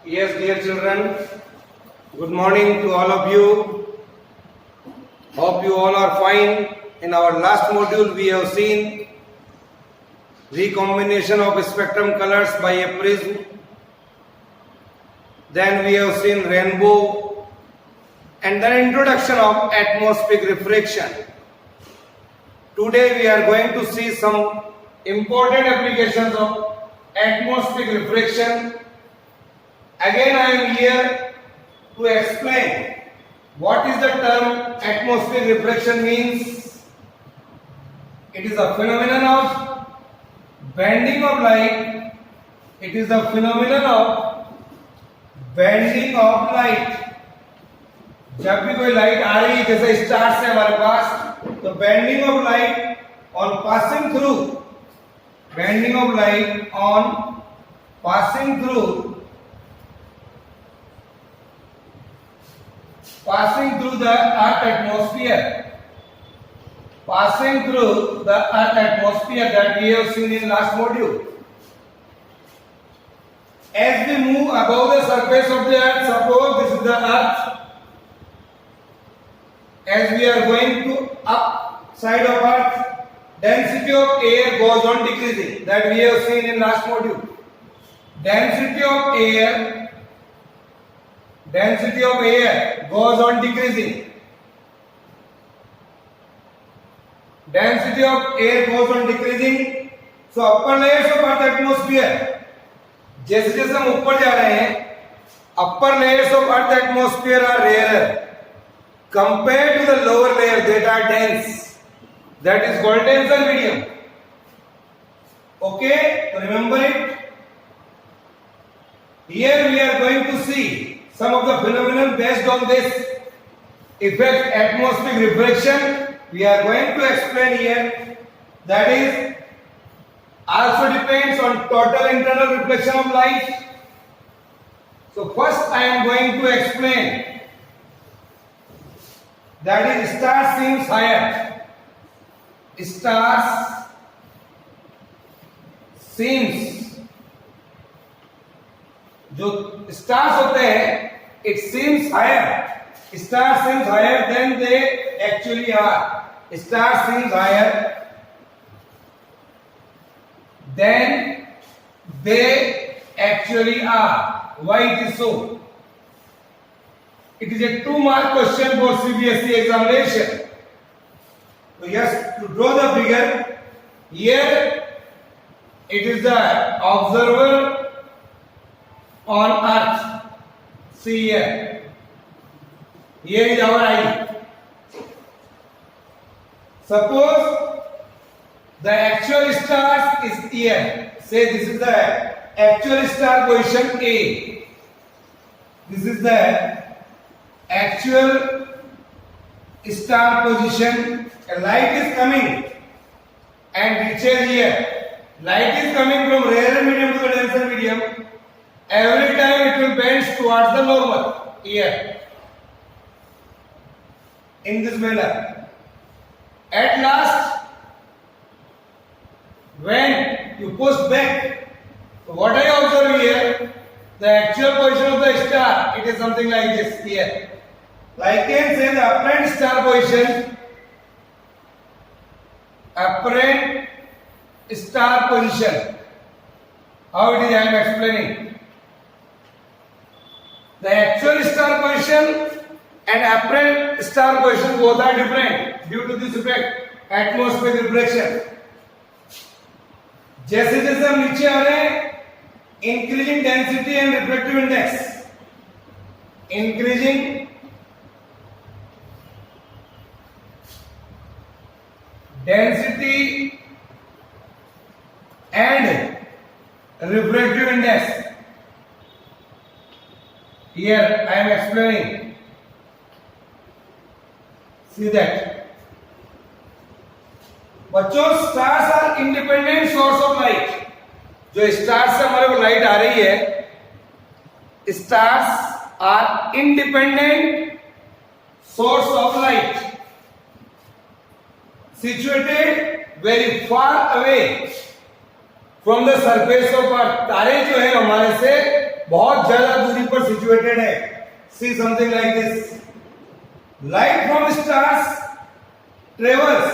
Yes, dear children, good morning to all of you. Hope you all are fine. In our last module, we have seen recombination of spectrum colors by a prism. Then we have seen rainbow and then introduction of atmospheric refraction. Today we are going to see some important applications of atmospheric refraction. Again I am here to explain what is the term atmospheric refraction means. It is a phenomenon of bending of light. It is a phenomenon of bending of light. जब भी कोई light आ रही है जैसे stars है हमारे पास, तो bending of light on passing through, bending of light on passing through the earth atmosphere, passing through the earth atmosphere that we have seen in last module. As we move above the surface of the earth, suppose this is the earth, as we are going to up side of earth, density of air goes on decreasing, that we have seen in last module. Density of air goes on decreasing. Density of air goes on decreasing. So upper layers of earth atmosphere, जैसे जैसे हम ऊपर जा रहे हैं, upper layers of earth atmosphere are rarer compared to the lower layers that are dense. That is called denser medium. Okay, so remember it. Here we are going to see some of the phenomena based on this effect, atmospheric refraction. We are going to explain here. That is also depends on total internal reflection of light. So first I am going to explain that is star seems higher. Stars seems, जो stars होते हैं, it seems higher. Stars seems higher than they actually are. Stars seems higher than they actually are. Why it is so? It is a 2-mark question for CBSE examination. So yes, to draw the figure, here it is the observer on earth. See here. Here is our eye. Suppose the actual star is here. Say this is the actual star position A. This is the actual star position. A light is coming and reaches here. Light is coming from rarer medium to the denser medium. Every time it will bend towards the normal here. In this manner. At last, when you push back, so what I observe here, the actual position of the star, it is something like this here. I can say the apparent star position, apparent star position. How it is I am explaining. The actual star position and apparent star position both are different due to this effect, atmospheric refraction. जैसे जैसे हम नीचे आ रहे हैं, increasing density and refractive index, increasing density and refractive index. Here I am explaining. See that. बच्चों, stars are independent source of light. जो stars से हमारे को लाइट आ रही है, stars are independent source of light situated very far away from the surface of earth. तारे जो है हमारे से बहुत ज्यादा दूरी पर सिचुएटेड है. See something like this. Light from stars travels.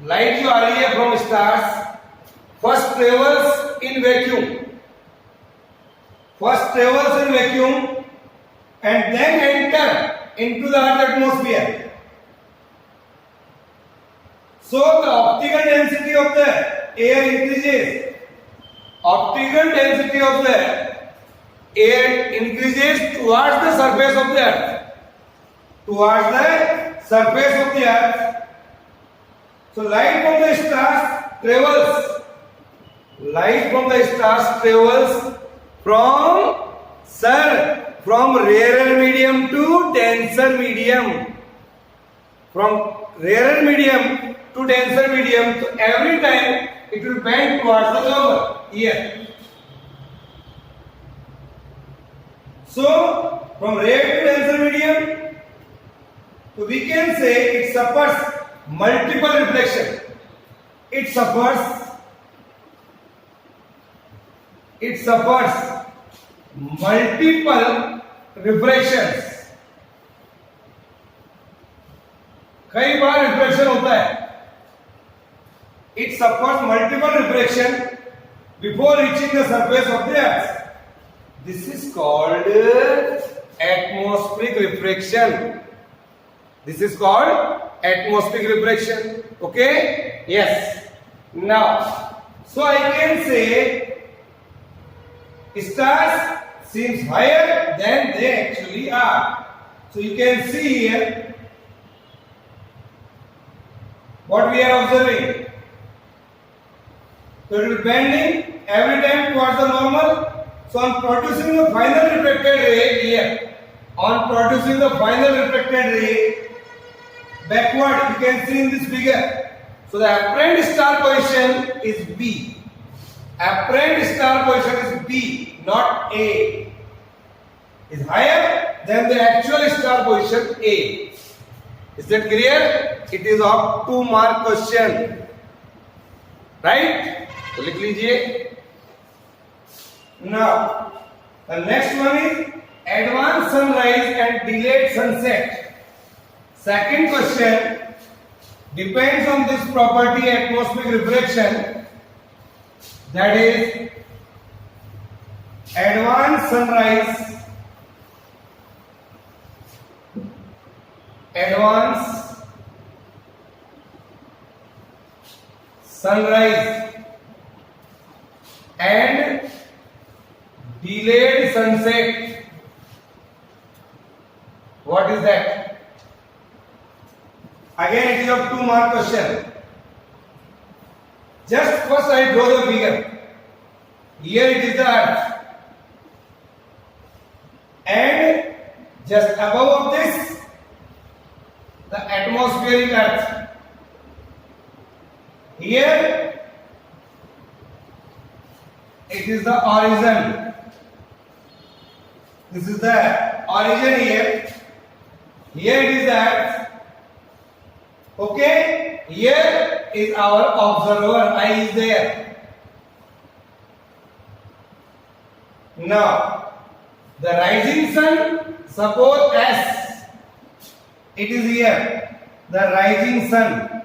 Light जो आ रही है from stars first travels in vacuum. First travels in vacuum and then enter into the earth atmosphere. So the optical density of the air increases. Optical density of the air increases towards the surface of the earth. Towards the surface of the earth. So light from the stars travels. Light from the stars travels from rarer medium to denser medium. From rarer medium to denser medium. So every time it will bend towards the lower here. So from rare to denser medium, so we can say it suffers multiple reflection. It suffers multiple refractions. कई बार reflection होता है. It suffers multiple refraction before reaching the surface of the earth. This is called atmospheric refraction. This is called atmospheric refraction. Okay? Yes. Now, so I can say stars seems higher than they actually are. So you can see here what we are observing. So it will bending every time towards the normal. So on producing the final reflected ray here, on producing the final reflected ray backward, you can see in this figure. So the apparent star position is B. Apparent star position is B, not A. Is higher than the actual star position A. Is that clear? It is up to mark question. Right? तो लिख लीजिए. Now, the next one is advanced sunrise and delayed sunset. Second question depends on this property, atmospheric refraction. That is advanced sunrise, and delayed sunset. What is that? Again it is a 2-mark question. Just first I draw the figure. Here it is the earth. And just above of this, the atmospheric earth. Here it is the origin. This is the origin here. Here it is the earth. Okay? Here is our observer. Eye is there. Now, the rising sun, suppose S. It is here. The rising sun.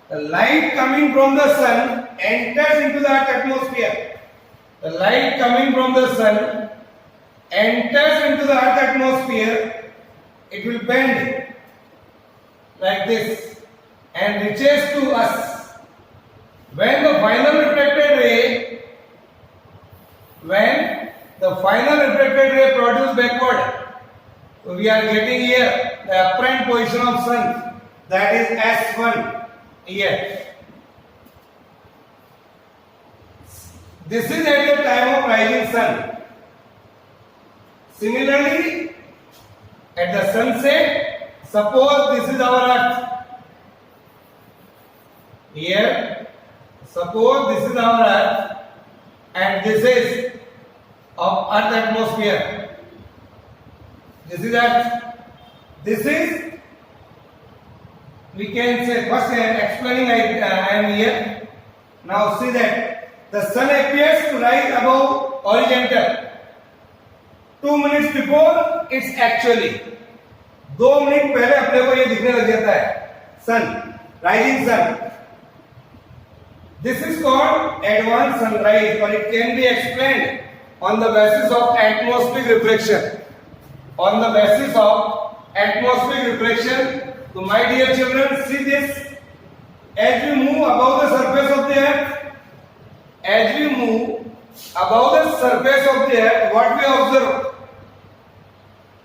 The light coming from the sun enters into the atmosphere. The light coming from the sun enters into the earth atmosphere. It will bend like this and reaches to us. When the final reflected ray produced backward, so we are getting here the apparent position of sun, that is S1 here. This is at the time of rising sun. Similarly, at the sunset, suppose this is our earth. Here, suppose this is our earth and this is of earth atmosphere. This is earth. This is, we can say, first I am explaining, I am here. Now see that the sun appears to rise above horizontal. 2 minutes before it's actually. 2 मिनट पहले अपने को ये दिखने लग जाता है sun, rising sun. This is called advanced sunrise, or it can be explained on the basis of atmospheric refraction. On the basis of atmospheric refraction. So my dear children, see this. As we move above the surface of the earth, as we move above the surface of the earth, what we observe?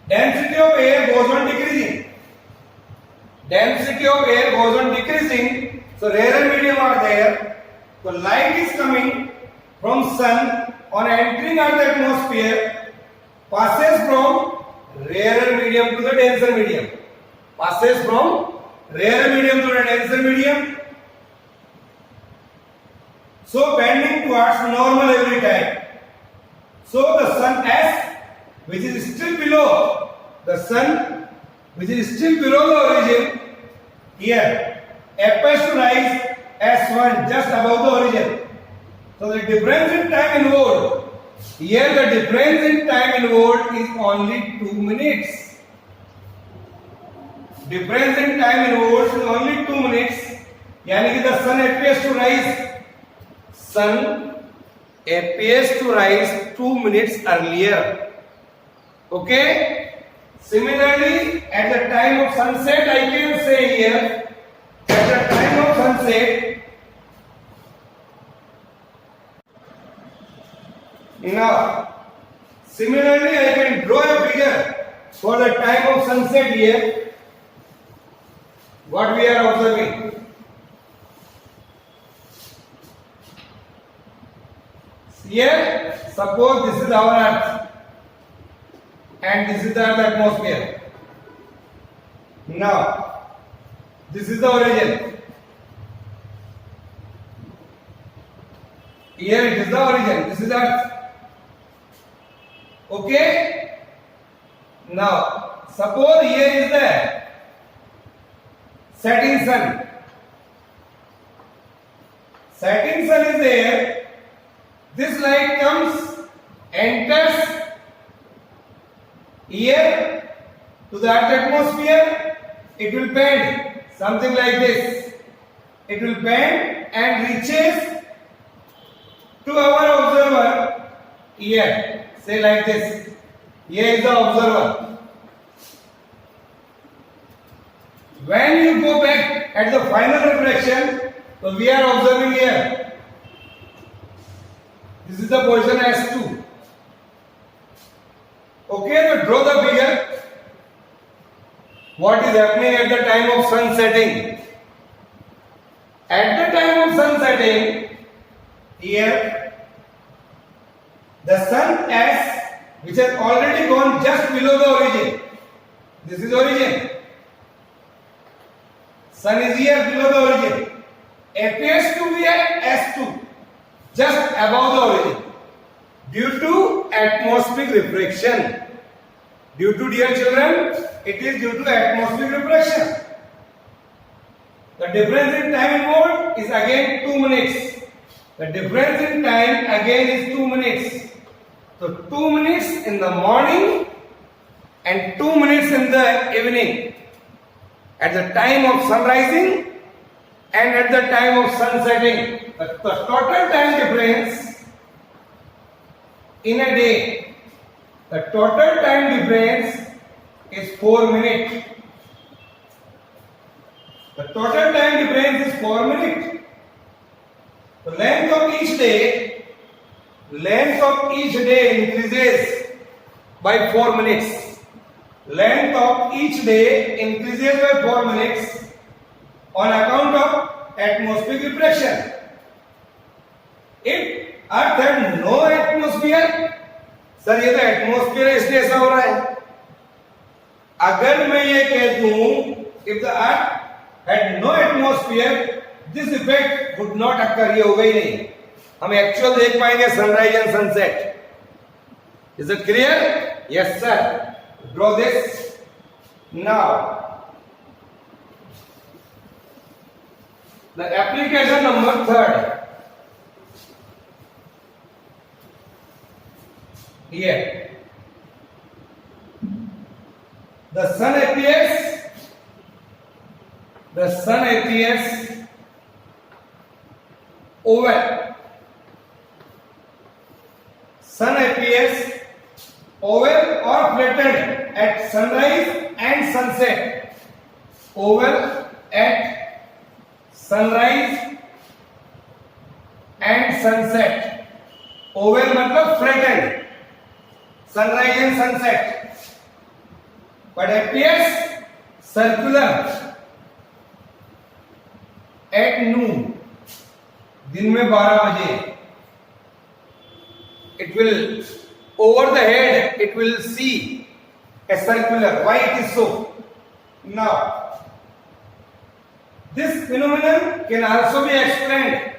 Density of air goes on decreasing. Density of air goes on decreasing. So rarer medium are there. So light is coming from sun on entering Earth atmosphere, passes from rarer medium to the denser medium. Passes from rarer medium to the denser medium. So bending towards normal every time. So the sun S, which is still below the sun, which is still below the origin, here appears to rise S1 just above the origin. So the difference in time involved, here the difference in time involved is only 2 minutes. Difference in time involved is only 2 minutes. यानी कि the sun appears to rise. Sun appears to rise 2 minutes earlier. Okay? Similarly, at the time of sunset, I can say here, at the time of sunset, now, similarly, I can draw a figure for the time of sunset here. What we are observing. Here, suppose this is our earth and this is the earth atmosphere. Now, this is the origin. Here it is the origin. This is earth. Okay? Now, suppose here is the setting sun. Setting sun is there. This light comes, enters here to the earth atmosphere. It will bend something like this. It will bend and reaches to our observer here. Say like this. Here is the observer. When you go back at the final reflection, so we are observing here. This is the position S2. Okay, so draw the figure. What is happening at the time of sun setting? At the time of sun setting, here, the sun S, which has already gone just below the origin. This is origin. Sun is here below the origin. Appears to be at S2. Just above the origin, due to atmospheric refraction. Due to, dear children, it is due to atmospheric refraction. The difference in time involved is again 2 minutes. The difference in time again is 2 minutes. So 2 minutes in the morning and 2 minutes in the evening. At the time of sun rising and at the time of sun setting. The total time difference in a day, the total time difference is 4 minutes. The total time difference is 4 minutes. The length of each day increases by 4 minutes. Length of each day increases by 4 minutes on account of atmospheric refraction. If Earth had no atmosphere, sir ये तो atmosphere इसलिए ऐसा हो रहा है. अगर मैं ये कह दूं, if the Earth had no atmosphere, this effect would not occur. ये होगा ही नहीं. हम एक्चुअल देख पाएंगे sunrise and sunset. Is it clear? Yes, sir. Draw this now. The application number 3. here. The sun appears oval. Sun appears oval or flattened at sunrise and sunset. Oval at sunrise and sunset. Oval मतलब flattened. Sunrise and sunset. But appears circular at noon. दिन में 12 बजे. It will over the head. It will see a circular. Why it is so? Now, this phenomenon can also be explained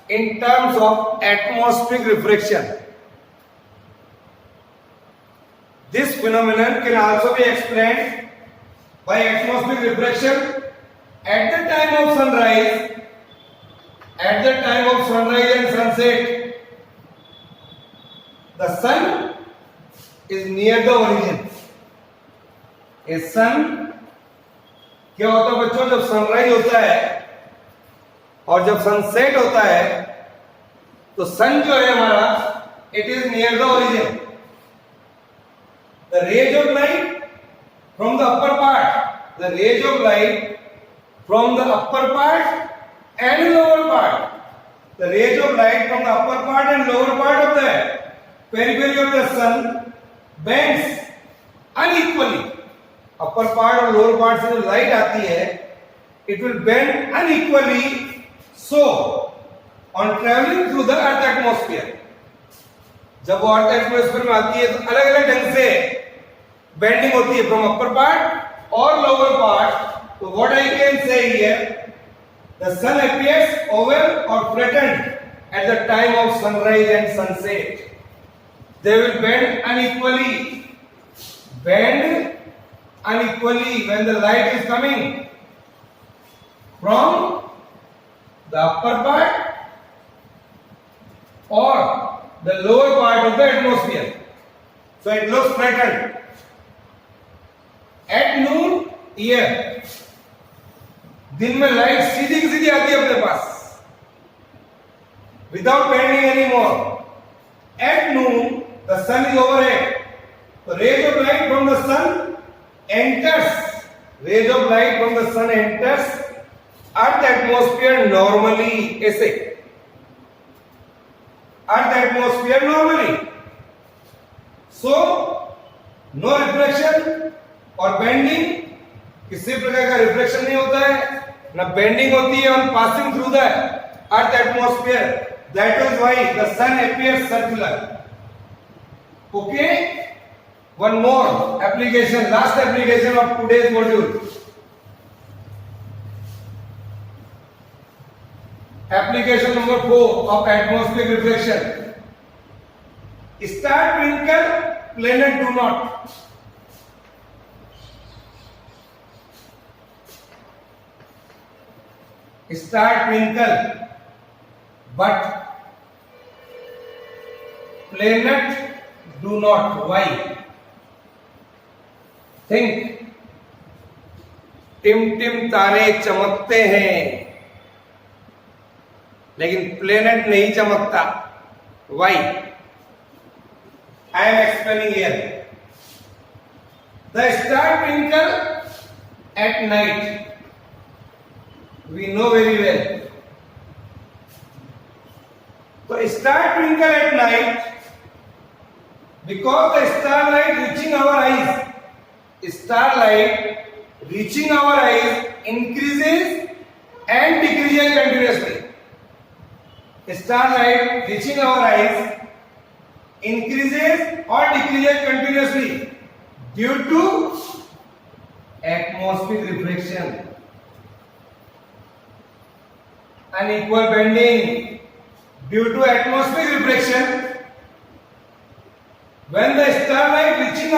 in terms of atmospheric refraction. This phenomenon can also be explained by atmospheric refraction at the time of sunrise, and sunset. The sun is near the origin. A sun क्या होता है बच्चों, जब sunrise होता है और जब sunset होता है तो सन जो है हमारा, it is near the origin. The rays of light from the upper part, the rays of light from the upper part and lower part, the rays of light from the upper part and lower part of the periphery of the sun bends unequally. Upper part और lower part से जो light आती है, it will bend unequally. So, on traveling through the earth atmosphere, जब वो earth atmosphere में आती है तो अलग अलग ढंग से बेंडिंग होती है फ्रॉम अपर पार्ट और लोअर पार्ट. तो what I can say here, the sun appears oval और flattened at the time of sunrise and sunset. They will bend unequally when the light is coming from the upper part or the lower part of the atmosphere. So it looks flattened. At noon here, दिन में light सीधी सीधी आती है अपने पास without bending anymore. At noon the sun is overhead. So rays of light from the sun enters earth atmosphere normally. ऐसे earth atmosphere normally. So no reflection और bending, किसी प्रकार का रिफ्लेक्शन नहीं होता है, ना बेंडिंग होती है on passing through the earth atmosphere. That is why the sun appears circular. Okay, one more application, last application of today's module. Application number 4 of atmospheric reflection. Star twinkle, planet do not. Star twinkle, but planet do not. Why? Think. टिम टिम तारे चमकते हैं लेकिन planet नहीं चमकता. Why? I am explaining here. The star twinkle at night. We know very well. So star twinkle at night because the starlight reaching our eyes increases and decreases continuously. Starlight reaching our eyes increases or decreases continuously due to atmospheric refraction, unequal bending due to atmospheric refraction. When the starlight reaching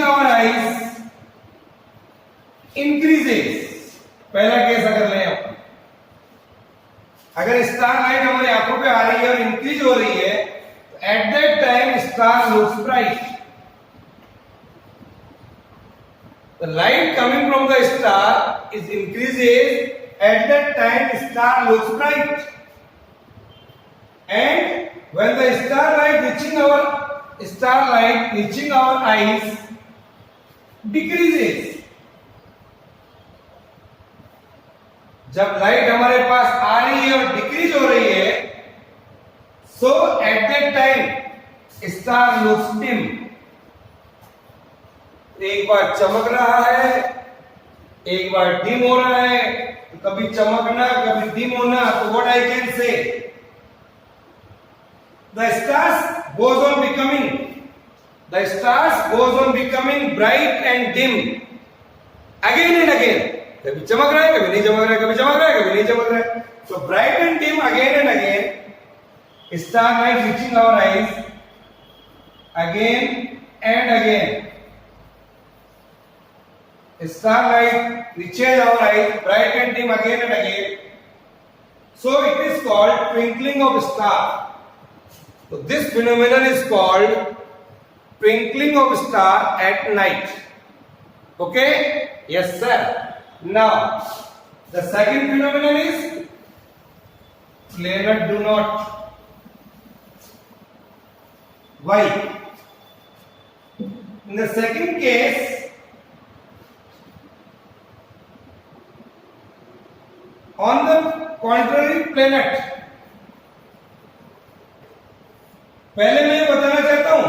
our eyes increases. पहला case अगर लें अगर star light हमारी आंखों पे आ रही है और इंक्रीज हो रही है, तो at that time star looks bright. The light coming from the star is increases. At that time, star looks bright. And when the starlight reaching our eyes decreases. जब लाइट हमारे पास आ रही है और डिक्रीज हो रही है, so at that time star looks dim. एक बार चमक रहा है, एक बार डिम हो रहा है. तो कभी चमकना, कभी डिम होना. तो व्हाट आई कैन से, the stars goes on becoming bright and dim again and again. कभी चमक रहा है, कभी नहीं चमक रहा है, कभी चमक रहा है, कभी नहीं चमक रहा है. So bright and dim again and again. Starlight reaching our eyes again and again. Starlight reaches our eyes, bright and dim again and again. So it is called twinkling of star. So this phenomenon is called twinkling of star at night. Okay? Yes, sir. Now, the second phenomenon is planet do not. Why? In the second case, on the contrary planet, पहले मैं ये बताना चाहता हूं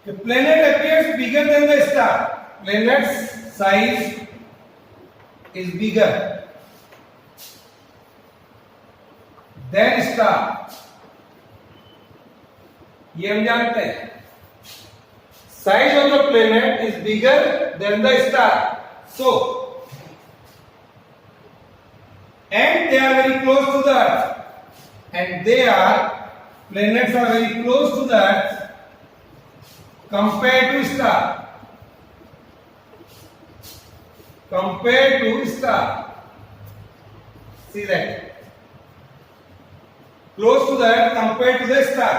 कि planet appears bigger than the star. Planet's size is bigger than star. ये हम जानते हैं. Size of the planet is bigger than the star. So, and they are very close to the earth, and planets are very close to the earth compared to star. See that, close to the earth compared to the star.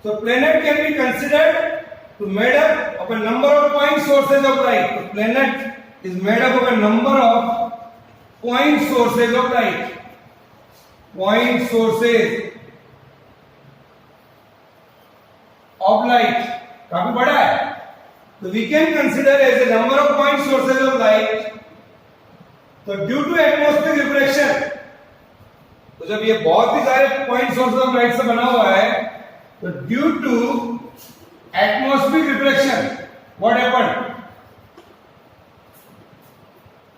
So planet can be considered to made up of a number of point sources of light. The planet is made up of a number of point sources of light. Point sources of light. काफी बड़ा है. So we can consider as a number of point sources of light. So due to atmospheric refraction, तो जब ये बहुत ही सारे point sources of light से बना हुआ है, तो due to atmospheric refraction, what happened?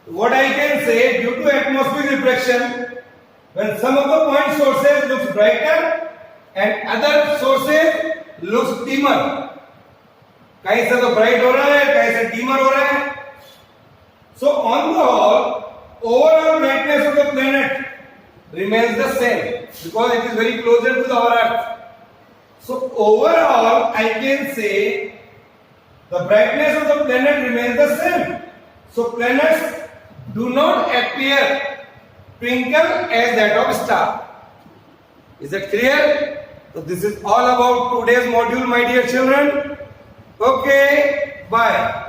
What I can say, due to atmospheric refraction, when some of the point sources looks brighter and other sources looks dimmer. कहीं से तो bright हो रहा है, कहीं से dimmer हो रहा है. So on the whole, overall brightness of the planet remains the same because it is very closer to our Earth. So overall, I can say the brightness of the planet remains the same. So planets do not appear twinkle as that of star. Is that clear? So this is all about today's module, my dear children. Okay, bye.